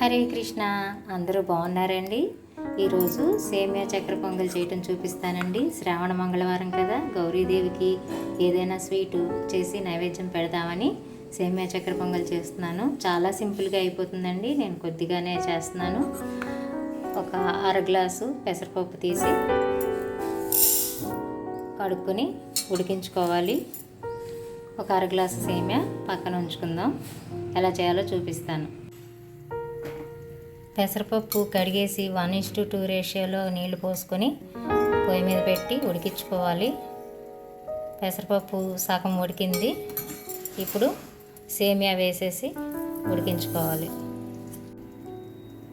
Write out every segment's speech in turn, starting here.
హరే కృష్ణ. అందరూ బాగున్నారండి? ఈరోజు సేమియా చక్కెర పొంగల్ చేయటం చూపిస్తానండి. శ్రావణ మంగళవారం కదా, గౌరీదేవికి ఏదైనా స్వీటు చేసి నైవేద్యం పెడదామని సేమియా చక్కెర పొంగల్ చేస్తున్నాను. చాలా సింపుల్గా అయిపోతుందండి. నేను కొద్దిగానే చేస్తున్నాను. ఒక అర గ్లాసు పెసరపప్పు తీసి కడుక్కొని ఉడికించుకోవాలి. ఒక అర గ్లాసు సేమియా పక్కన ఉంచుకుందాం. ఎలా చేయాలో చూపిస్తాను. పెసరపప్పు కడిగేసి 1:2 రేషియోలో నీళ్లు పోసుకొని పొయ్యి మీద పెట్టి ఉడికించుకోవాలి. పెసరపప్పు సగం ఉడికింది. ఇప్పుడు సేమియా వేసేసి ఉడికించుకోవాలి.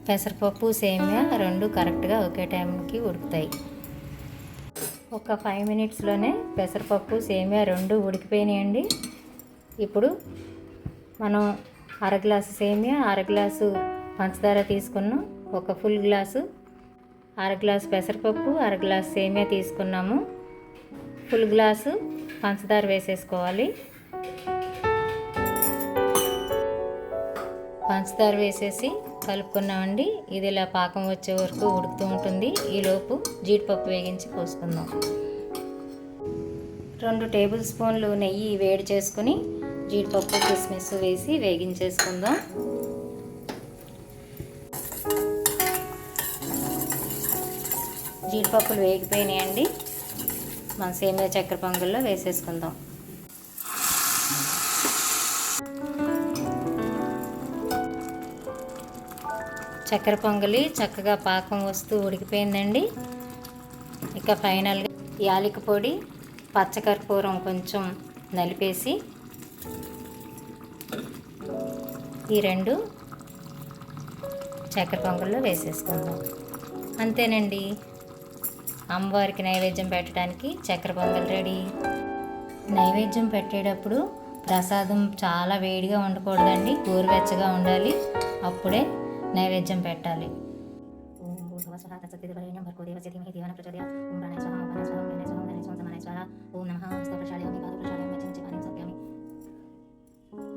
పెసరపప్పు సేమియా రెండు కరెక్ట్గా ఒకే టైంకి ఉడుకుతాయి. ఒక 5 మినిట్స్లోనే పెసరపప్పు సేమియా రెండు ఉడికిపోయినాయండి. ఇప్పుడు మనం అర గ్లాసు సేమియా, అర గ్లాసు పంచదార తీసుకున్నాం. ఒక ఫుల్ గ్లాసు, అర గ్లాసు పెసరపప్పు, అర గ్లాసు సేమియా తీసుకున్నాము. ఫుల్ గ్లాసు పంచదార వేసేసుకోవాలి. పంచదార వేసేసి కలుపుకున్నామండి. ఇది ఇలా పాకం వచ్చే వరకు ఉడుకుతూ ఉంటుంది. ఈలోపు జీడిపప్పు వేగించి పోసుకుందాం. 2 టేబుల్ స్పూన్లు నెయ్యి వేడి చేసుకుని జీడిపప్పు కిస్మిస్ వేసి వేగించేసుకుందాం. జీడిపప్పులు వేగిపోయినాయండి. మన సేమియా చక్కెర పొంగల్లో వేసేసుకుందాం. చక్కెర పొంగలి చక్కగా పాకం వస్తూ ఉడికిపోయిందండి. ఇక ఫైనల్గా యాలకుల పొడి, పచ్చకర్పూరం కొంచెం నలిపేసి ఈ రెండు చక్కెర పొంగల్లో వేసేసుకుందాం. అంతేనండి, అమ్మవారికి నైవేద్యం పెట్టడానికి చక్కెర పొంగల్ రెడీ. నైవేద్యం పెట్టేటప్పుడు ప్రసాదం చాలా వేడిగా ఉండకూడదండి, గోరువెచ్చగా ఉండాలి. అప్పుడే నైవేద్యం పెట్టాలి.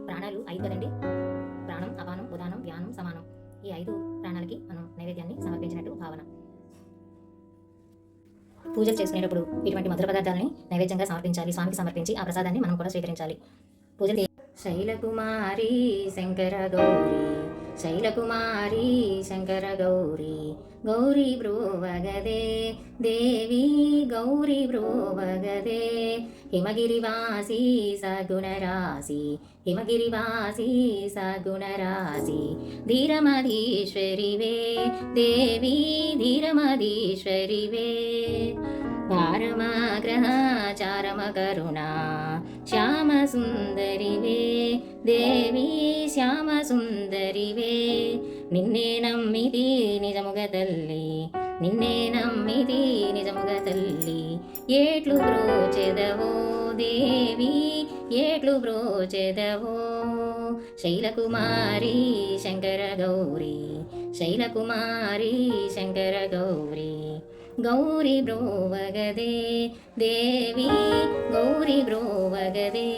ప్రాణాలు 5 కదండి. ప్రాణం, అపానం, ఉదానం, వ్యానం, సమానం. ఈ 5 ప్రాణాలకి మనం నైవేద్యాన్ని సమర్పించినట్టు భావన. పూజలు చేసుకునేటప్పుడు ఇటువంటి మధుర పదార్థాలని నైవేద్యంగా సమర్పించాలి. స్వామికి సమర్పించి ఆ ప్రసాదాన్ని మనం కూడా స్వీకరించాలి. పూజలు శైలకుమారి శంకర గౌరీ, శైలకుమారి శంకర గౌరీ, గౌరీ బ్రోవగదే దేవి, గౌరీ బ్రోవగదే, హిమగిరివాసి సగుణరాశి, హిమగిరివాసి సగుణరాశి, ధీరమధీశ్వరివే దేవి, ధీరమధీశ్వరివే, పారమాగ్రహాచారమ కరుణా శ్యామ సుందరివే దేవి, శ్యామ సుందరివే, నిన్నే నమ్మిది నిజముగ తల్లి, నిన్నే నమ్మిది నిజముగ తల్లి, ఏట్లు బ్రోచెదవో దేవి, ఏట్లు బ్రోచెదవో, శైలకుమారి శంకర గౌరీ, శైలకుమారి శంకర గౌరీ, గౌరీ బ్రోవగదే దేవి, గౌరీ బ్రోవగదే.